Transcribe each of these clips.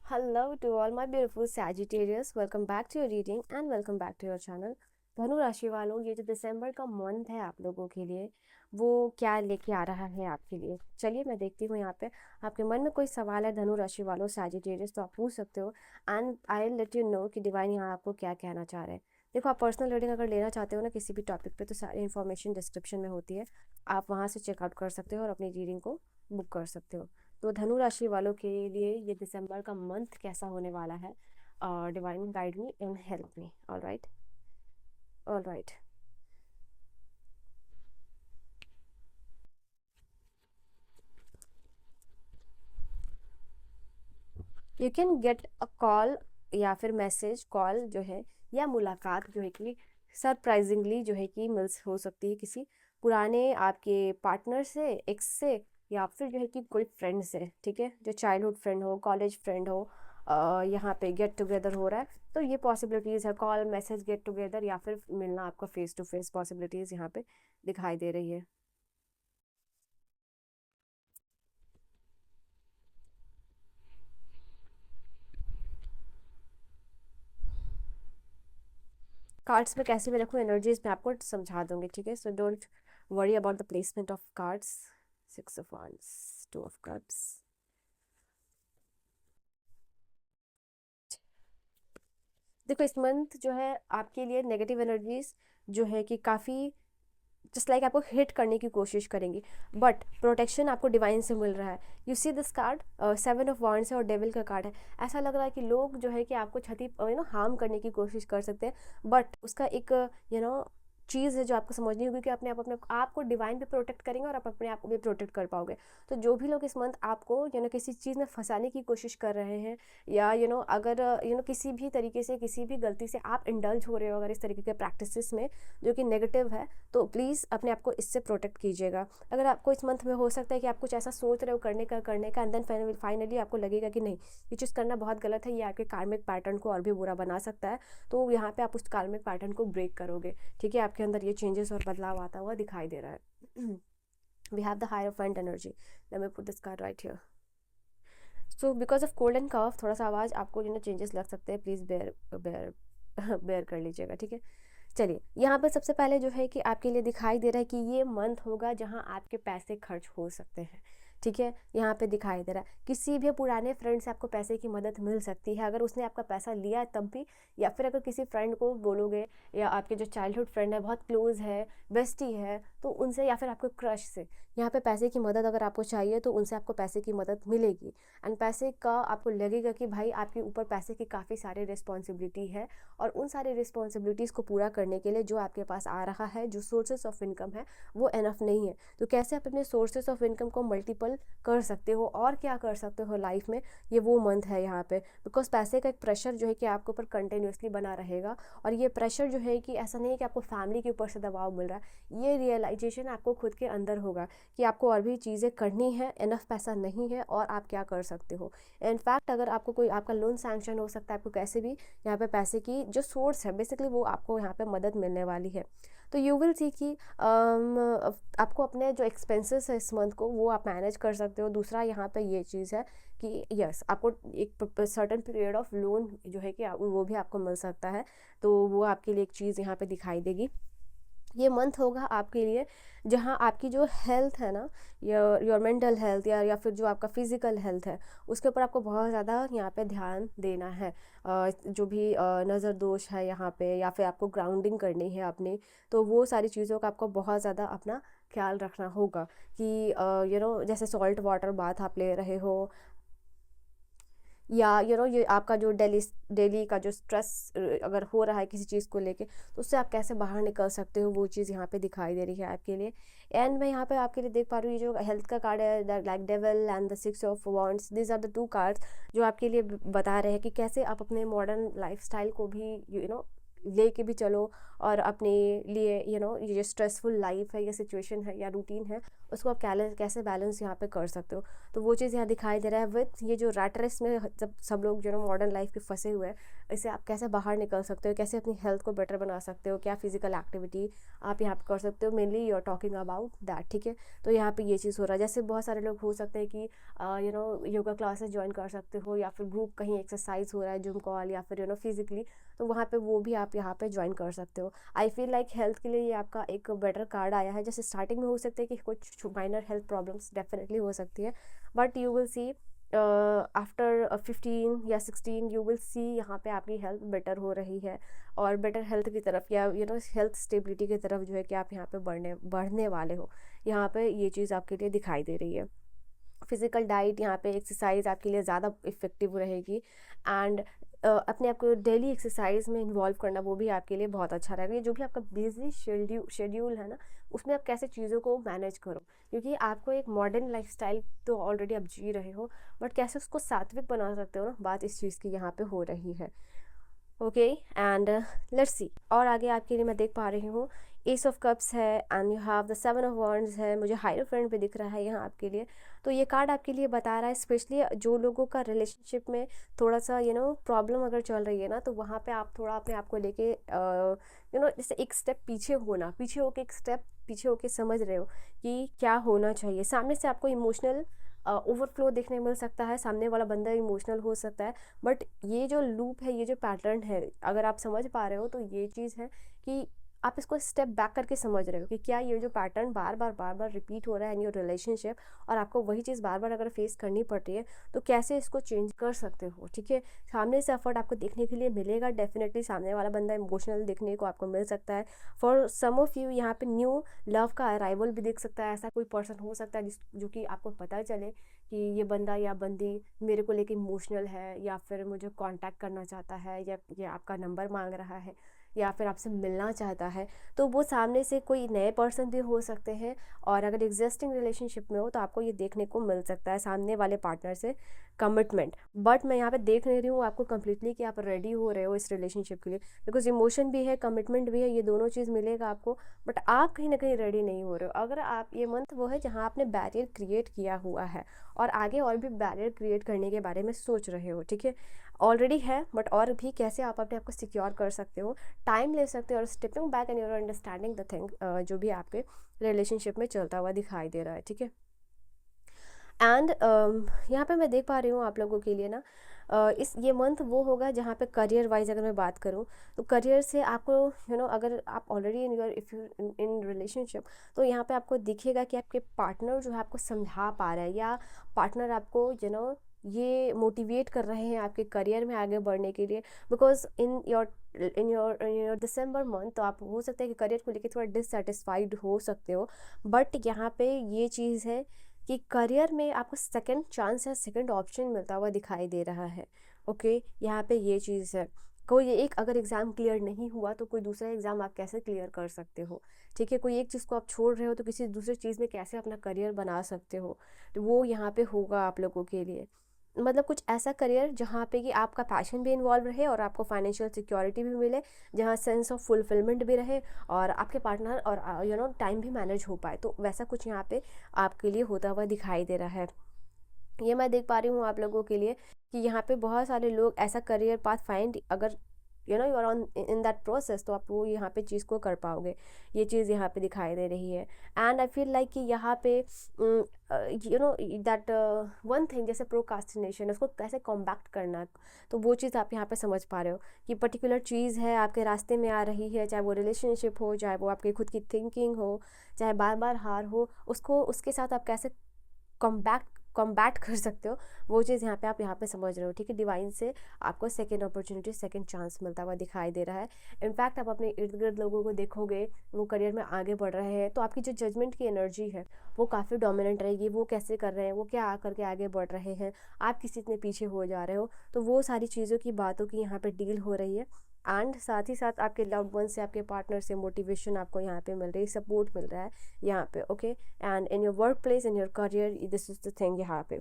Hello to all my beautiful Sagittarius. Welcome back to your reading and welcome back to your channel. धनु राशि वालों, ये जो दिसंबर का मंथ है आप लोगों के लिए वो क्या लेके आ रहा है आपके लिए। चलिए मैं देखती हूँ यहाँ पे आपके मन में कोई सवाल है धनु राशि वालों सैजिटेरियस तो आप पूछ सकते हो and I let you know कि डिवाइन यहाँ आपको क्या कहना चाह रहे हैं। देखो, आप पर्सनल रीडिंग अगर लेना चाहते हो ना किसी भी टॉपिक पे तो सारी इन्फॉर्मेशन डिस्क्रिप्शन में होती है, आप वहाँ से चेकआउट कर सकते हो और अपनी रीडिंग को बुक कर सकते हो। तो धनु राशि वालों के लिए ये दिसंबर का मंथ कैसा होने वाला है, divine guide me and help me. All right, all right. You can get a call या फिर मैसेज कॉल जो है या मुलाकात जो है कि सरप्राइजिंगली जो है कि मिल हो सकती है किसी पुराने आपके पार्टनर से, एक्स से, या फिर जो है कि कोई फ्रेंड से। ठीक है, जो चाइल्डहुड फ्रेंड हो, कॉलेज फ्रेंड हो, यहाँ पे गेट टुगेदर हो रहा है तो ये पॉसिबिलिटीज़ है, कॉल मैसेज गेट टुगेदर या फिर मिलना आपका फेस टू फेस पॉसिबिलिटीज़ यहाँ पे दिखाई दे रही है। कार्ड्स में कैसे भी रखूँ एनर्जीज में आपको समझा दूंगी, ठीक है। So don't worry about the placement of cards. 6 of Wands, 2 of Cups। देखो, इस मंथ जो है आपके लिए नेगेटिव एनर्जीज जो है कि काफ़ी जस्ट लाइक आपको हिट करने की कोशिश करेंगी, बट प्रोटेक्शन आपको डिवाइन से मिल रहा है। You see this card 7 of Wands है और डेविल का कार्ड है। ऐसा लग रहा है कि लोग जो है कि आपको क्षति हार्म करने की कोशिश कर सकते हैं, बट उसका एक यू नो चीज़ है जो आपको समझनी होगी कि अपने आप को डिवाइन भी प्रोटेक्ट करेंगे और आप अपने आप को भी प्रोटेक्ट कर पाओगे। तो जो भी लोग इस मंथ आपको किसी चीज़ में फंसाने की कोशिश कर रहे हैं या अगर किसी भी तरीके से किसी भी गलती से आप इंडल्ज हो रहे हो अगर इस तरीके के प्रैक्टिसेस में जो कि नेगेटिव है, तो प्लीज़ अपने आप को इससे प्रोटेक्ट कीजिएगा। अगर आपको इस मंथ में हो सकता है कि आप कुछ ऐसा सोच रहे हो करने का एंड देन फाइनली आपको लगेगा कि नहीं, ये चीज़ करना बहुत गलत है, ये आपके कार्मिक पैटर्न को और भी बुरा बना सकता है, तो यहाँ पे आप उस कार्मिक पैटर्न को ब्रेक करोगे। ठीक है, आपके अंदर ये चेंजेस और बदलाव आता हुआ दिखाई दे रहा है। We have the hierophant energy. Let me put this card right here. So because of cold and cough थोड़ा सा आवाज़ आपको चेंजेस लग सकते हैं, प्लीज़ बेयर बेयर बेयर कर लीजिएगा, ठीक है। चलिए, यहाँ पर सबसे पहले जो है कि आपके लिए दिखाई दे रहा है कि ये मंथ होगा जहाँ आपके पैसे खर्च हो सकते हैं। ठीक है, यहाँ पे दिखाई दे रहा है किसी भी पुराने फ्रेंड से आपको पैसे की मदद मिल सकती है, अगर उसने आपका पैसा लिया है तब भी, या फिर अगर किसी फ्रेंड को बोलोगे या आपके जो चाइल्डहुड फ्रेंड है, बहुत क्लोज है, बेस्टी है, तो उनसे या फिर आपको क्रश से यहाँ पे पैसे की मदद अगर आपको चाहिए तो उनसे आपको पैसे की मदद मिलेगी। एंड पैसे का आपको लगेगा कि भाई आपके ऊपर पैसे की काफ़ी सारी रिस्पॉन्सिबिलिटी है और उन सारी रिस्पॉन्सिबिलिटीज़ को पूरा करने के लिए जो आपके पास आ रहा है, जो सोर्सेस ऑफ इनकम है, वो एनफ नहीं है। तो कैसे आप अपने सोर्सेस ऑफ इनकम को मल्टीपल कर सकते हो और क्या कर सकते हो लाइफ में, ये वो मंथ है यहाँ पे। बिकॉज पैसे का एक प्रेशर जो है कि आपके ऊपर कंटिन्यूसली बना रहेगा, और ये प्रेशर जो है कि ऐसा नहीं है कि आपको फैमिली के ऊपर से दबाव मिल रहा है, ये रियलाइजेशन आपको खुद के अंदर होगा कि आपको और भी चीज़ें करनी है, एनफ पैसा नहीं है और आप क्या कर सकते हो। इनफैक्ट अगर आपको कोई आपका लोन सैंक्शन हो सकता है, आपको कैसे भी यहाँ पे पैसे की जो सोर्स है बेसिकली वो आपको यहाँ पे मदद मिलने वाली है। तो यू विल सी कि आपको अपने जो एक्सपेंसेस है इस मंथ को वो आप मैनेज कर सकते हो। दूसरा यहाँ पे ये चीज़ है कि यस, आपको एक सर्टन पीरियड ऑफ लोन जो है कि वो भी आपको मिल सकता है, तो वो आपके लिए एक चीज़ यहाँ पे दिखाई देगी। ये मंथ होगा आपके लिए जहाँ आपकी जो हेल्थ है ना, योर मेंटल हेल्थ या फिर जो आपका फिजिकल हेल्थ है, उसके ऊपर आपको बहुत ज़्यादा यहाँ पे ध्यान देना है। जो भी नज़र दोष है यहाँ पे या फिर आपको ग्राउंडिंग करनी है अपनी, तो वो सारी चीज़ों का आपको बहुत ज़्यादा अपना ख्याल रखना होगा कि जैसे सॉल्ट वाटर बाथ आप ले रहे हो, या ये आपका जो डेली डेली का जो स्ट्रेस अगर हो रहा है किसी चीज़ को लेके, तो उससे आप कैसे बाहर निकल सकते हो, वो चीज़ यहाँ पे दिखाई दे रही है आपके लिए। एंड मैं यहाँ पे आपके लिए देख पा रही हूँ ये जो हेल्थ का कार्ड है, like devil and the 6 of Wands, this are the 2 cards जो आपके लिए बता रहे हैं कि कैसे आप अपने मॉडर्न लाइफस्टाइल को भी लेके भी चलो और अपने लिए ये जो स्ट्रेसफुल लाइफ है या सिचुएशन है या रूटीन है उसको आप कैसे बैलेंस यहाँ पे कर सकते हो। तो वो चीज़ यहाँ दिखाई दे रहा है विथ ये जो रैट रेस में जब सब लोग मॉडर्न लाइफ के फंसे हुए हैं, इससे आप कैसे बाहर निकल सकते हो, कैसे अपनी हेल्थ को बेटर बना सकते हो, क्या फिजिकल एक्टिविटी आप यहाँ पे कर सकते हो। Mainly you are talking about that, ठीक है। तो यहाँ पे ये चीज़ हो रहा है। जैसे बहुत सारे लोग हो सकते हैं कि योगा क्लासेस ज्वाइन कर सकते हो, या फिर ग्रुप कहीं एक्सरसाइज हो रहा है, जिम कॉल, या फिर फिजिकली, तो वहाँ पे वो भी आप यहाँ पे ज्वाइन कर सकते हो। आई फील लाइक हेल्थ के लिए ये आपका एक बेटर कार्ड आया है। जैसे स्टार्टिंग में हो सकता है कि कुछ माइनर हेल्थ प्रॉब्लम्स डेफिनेटली हो सकती है, but you will see after 15 या 16 यू विल सी यहाँ पे आपकी हेल्थ बेटर हो रही है, और बेटर हेल्थ की तरफ या हेल्थ स्टेबिलिटी की तरफ जो है कि आप यहाँ पे बढ़ने वाले हो। यहाँ पे ये चीज़ आपके लिए दिखाई दे रही है। फिजिकल डाइट, यहाँ पे एक्सरसाइज आपके लिए ज़्यादा इफेक्टिव रहेगी, एंड अपने आप को डेली एक्सरसाइज में इन्वॉल्व करना वो भी आपके लिए बहुत अच्छा रहेगा। ये जो भी आपका बिजी शेड्यूल है ना, उसमें आप कैसे चीज़ों को मैनेज करो, क्योंकि आपको एक मॉडर्न लाइफस्टाइल तो ऑलरेडी आप जी रहे हो, बट कैसे उसको सात्विक बना सकते हो ना, बात इस चीज़ की यहाँ पे हो रही है। ओके, एंड लेट्स सी और आगे आपके लिए मैं देख पा रही हूँ एस ऑफ कप्स है, and you have the 7 of wands है, मुझे हाइरोफेंट पे दिख रहा है यहाँ आपके लिए। तो ये कार्ड आपके लिए बता रहा है स्पेशली जो लोगों का रिलेशनशिप में थोड़ा सा प्रॉब्लम अगर चल रही है ना, तो वहाँ पे आप थोड़ा अपने आप को लेके जैसे एक स्टेप पीछे होके एक स्टेप पीछे होके समझ रहे हो कि क्या होना चाहिए। सामने से आपको इमोशनल ओवरफ्लो देखने मिल सकता है, सामने वाला बंदा इमोशनल हो सकता है, बट ये जो लूप है, ये जो पैटर्न है, अगर आप समझ पा रहे हो तो ये चीज़ है कि आप इसको स्टेप बैक करके समझ रहे हो कि क्या ये जो पैटर्न बार बार रिपीट हो रहा है इन योर रिलेशनशिप, और आपको वही चीज़ बार बार अगर फेस करनी पड़ रही है, तो कैसे इसको चेंज कर सकते हो, ठीक है। सामने से एफर्ट आपको देखने के लिए मिलेगा, डेफिनेटली सामने वाला बंदा इमोशनल देखने को आपको मिल सकता है। फॉर सम ऑफ यू यहाँ पे न्यू लव का अराइवल भी दिख सकता है। ऐसा कोई पर्सन हो सकता है जो कि आपको पता चले कि ये बंदा या बंदी मेरे को लेके इमोशनल है, या फिर मुझे कांटेक्ट करना चाहता है, या आपका नंबर मांग रहा है, या फिर आपसे मिलना चाहता है। तो वो सामने से कोई नए पर्सन भी हो सकते हैं, और अगर एग्जिस्टिंग रिलेशनशिप में हो तो आपको ये देखने को मिल सकता है सामने वाले पार्टनर से कमिटमेंट। बट मैं यहाँ पे देख नहीं रही हूँ आपको कम्प्लीटली कि आप रेडी हो रहे हो इस रिलेशनशिप के लिए, बिकॉज इमोशन भी है, कमिटमेंट भी है, ये दोनों चीज़ मिलेगा आपको, बट आप कहीं ना कहीं रेडी नहीं हो रहे हो। अगर आप ये मंथ वो है जहाँ आपने बैरियर क्रिएट किया हुआ है, और आगे और भी बैरियर क्रिएट करने के बारे में सोच रहे हो, ठीक है। ऑलरेडी है, बट और भी कैसे आप अपने आप को सिक्योर कर सकते हो, टाइम ले सकते हो, और stepping back and your understanding the thing जो भी आपके रिलेशनशिप में चलता हुआ दिखाई दे रहा है, ठीक है। एंड यहाँ पे मैं देख पा रही हूँ आप लोगों के लिए ना, इस ये मंथ वो होगा जहाँ पे करियर वाइज अगर मैं बात करूँ, तो करियर से आपको अगर आप already if you in relationship, तो यहाँ पे आपको दिखेगा कि आपके पार्टनर जो है आपको समझा पा रहा है, या पार्टनर आपको ये मोटिवेट कर रहे हैं आपके करियर में आगे बढ़ने के लिए। Because in your December month तो आप हो सकता है कि करियर को लेकर थोड़ा डिससेटिस्फाइड हो सकते हो, बट यहाँ पे ये चीज़ है कि करियर में आपको सेकंड चांस या सेकंड ऑप्शन मिलता हुआ दिखाई दे रहा है। ओके, यहाँ पे ये चीज़ है। कोई एक अगर एग्ज़ाम क्लियर नहीं हुआ तो कोई दूसरा एग्ज़ाम आप कैसे क्लियर कर सकते हो, ठीक है। कोई एक चीज़ को आप छोड़ रहे हो तो किसी दूसरी चीज़ में कैसे अपना करियर बना सकते हो, तो वो यहाँ पे होगा आप लोगों के लिए। मतलब कुछ ऐसा करियर जहाँ पे कि आपका पैशन भी इन्वॉल्व रहे, और आपको फाइनेंशियल सिक्योरिटी भी मिले, जहाँ सेंस ऑफ फुलफिलमेंट भी रहे, और आपके पार्टनर और टाइम भी मैनेज हो पाए। तो वैसा कुछ यहाँ पे आपके लिए होता हुआ दिखाई दे रहा है। ये मैं देख पा रही हूँ आप लोगों के लिए कि यहाँ पे बहुत सारे लोग ऐसा करियर पाथ फाइंड, अगर you are on in that process, तो आप वो यहाँ पे चीज़ को कर पाओगे। ये चीज़ यहाँ पे दिखाई दे रही है। एंड आई फील लाइक कि यहाँ पे दैट वन थिंग, जैसे प्रोकास्टिनेशन, उसको कैसे कॉम्बैक्ट करना, तो वो चीज़ आप यहाँ पे समझ पा रहे हो कि पर्टिकुलर चीज़ है आपके रास्ते में आ रही है, चाहे वो रिलेशनशिप हो, चाहे वो आपकी खुद की थिंकिंग हो, चाहे बार बार हार हो, उसको उसके साथ आप कैसे कॉम्बैट कर सकते हो, वो चीज़ यहाँ पे आप यहाँ पे समझ रहे हो, ठीक है। डिवाइन से आपको सेकंड अपॉर्चुनिटी, सेकंड चांस मिलता हुआ दिखाई दे रहा है। इनफैक्ट आप अपने इर्द गिर्द लोगों को देखोगे वो करियर में आगे बढ़ रहे हैं, तो आपकी जो जजमेंट की एनर्जी है वो काफ़ी डोमिनेंट रहेगी। वो कैसे कर रहे हैं, वो क्या करके आगे बढ़ रहे हैं, आप किसी इतने पीछे हो जा रहे हो, तो वो सारी चीज़ों की बातों की यहाँ पर डील हो रही है। एंड साथ ही साथ आपके लव्ड वन से, आपके पार्टनर से मोटिवेशन आपको यहाँ पे मिल रही है, सपोर्ट मिल रहा है यहाँ पे। Okay, and in your work place, in your career, this is the thing यहाँ पे।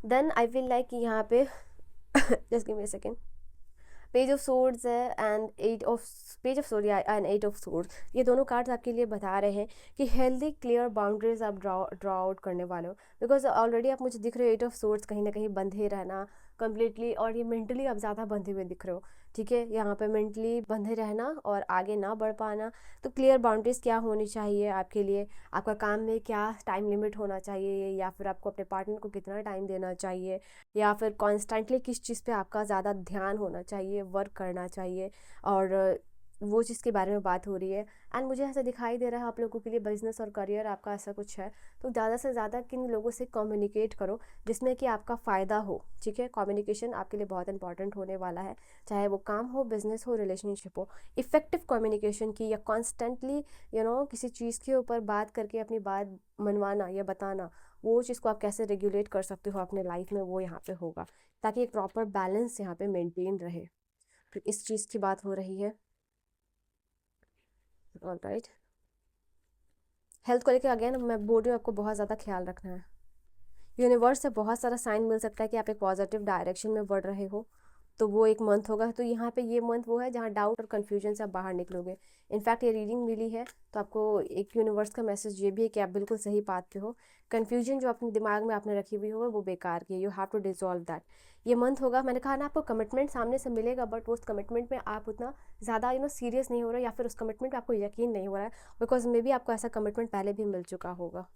देन आई फील लाइक कि यहाँ पे just give me a second. Page of swords है and page of sword and eight of swords, ये दोनों cards आपके लिए बता रहे हैं कि हेल्दी क्लियर बाउंड्रीज आप ड्रॉ आउट करने वाले हो, बिकॉज ऑलरेडी आप मुझे दिख रहे हो एट ऑफ सोर्ड्स कहीं ना कहीं बंधे रहना कम्प्लीटली, और ये मेंटली आप ज़्यादा बंधे हुए दिख रहे हो, ठीक है, यहाँ पे मेंटली बंधे रहना और आगे ना बढ़ पाना। तो क्लियर बाउंड्रीज क्या होनी चाहिए आपके लिए, आपका काम में क्या टाइम लिमिट होना चाहिए, या फिर आपको अपने पार्टनर को कितना टाइम देना चाहिए, या फिर कॉन्स्टेंटली किस चीज़ पे आपका ज़्यादा ध्यान होना चाहिए, वर्क करना चाहिए, और वो चीज़ के बारे में बात हो रही है। एंड मुझे ऐसा दिखाई दे रहा है आप लोगों के लिए बिजनेस और करियर आपका ऐसा कुछ है, तो ज़्यादा से ज़्यादा किन लोगों से कम्युनिकेट करो जिसमें कि आपका फ़ायदा हो, ठीक है। कम्युनिकेशन आपके लिए बहुत इंपॉर्टेंट होने वाला है, चाहे वो काम हो, बिजनेस हो, रिलेशनशिप हो। इफ़ेक्टिव कम्युनिकेशन की, या कॉन्स्टेंटली किसी चीज़ के ऊपर बात करके अपनी बात मनवाना या बताना, वो चीज़ को आप कैसे रेगुलेट कर सकते हो अपने लाइफ में, वो यहाँ पे होगा, ताकि एक प्रॉपर बैलेंस यहाँ पे मेंटेन रहे। फिर इस चीज़ की बात हो रही है। ऑलराइट, हेल्थ को लेकर अगेन मैं बोल रही हूँ, आपको बहुत ज़्यादा ख्याल रखना है। यूनिवर्स से बहुत सारा साइन मिल सकता है कि आप एक पॉजिटिव डायरेक्शन में बढ़ रहे हो, तो वो एक मंथ होगा। तो यहाँ पे ये मंथ वो है जहाँ डाउट और कन्फ्यूजन से आप बाहर निकलोगे। इनफैक्ट ये रीडिंग मिली है तो आपको एक यूनिवर्स का मैसेज ये भी है कि आप बिल्कुल सही पाथ पे हो। कन्फ्यूजन जो अपने दिमाग में आपने रखी हुई हो वो बेकार की है, you have to dissolve that. ये मंथ होगा, मैंने कहा ना आपको कमिटमेंट सामने से मिलेगा, बट उस कमिटमेंट में आप उतना ज़्यादा सीरियस नहीं हो रहे, या फिर उस कमिटमेंट पे आपको यकीन नहीं हो रहा है, बिकॉज मे बी आपको ऐसा कमिटमेंट पहले भी मिल चुका होगा।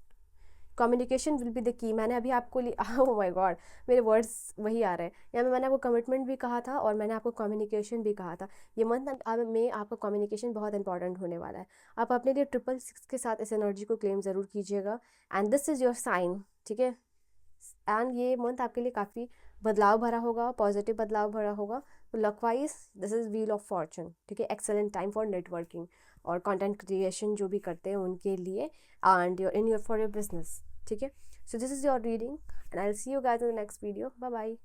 Communication will be the key, मैंने अभी आपको ओह माय गॉड, मेरे वर्ड्स वही आ रहे हैं यहाँ में। मैंने आपको कमिटमेंट भी कहा था और मैंने आपको कम्युनिकेशन भी कहा था। ये मंथ में आपका कम्युनिकेशन बहुत इंपॉर्टेंट होने वाला है। आप अपने लिए 666 के साथ इस एनर्जी को क्लेम ज़रूर कीजिएगा, and this is your sign, ठीक है। एंड ये मंथ आपके लिए काफ़ी बदलाव भरा होगा, पॉजिटिव बदलाव भरा होगा। तो luckwise this is wheel of fortune, ठीक है। एक्सेलेंट टाइम फॉर नेटवर्किंग और कंटेंट क्रिएशन जो भी करते हैं उनके लिए, and your for your business, ठीक है। So this is your reading and I will see you guys in the next video. Bye bye.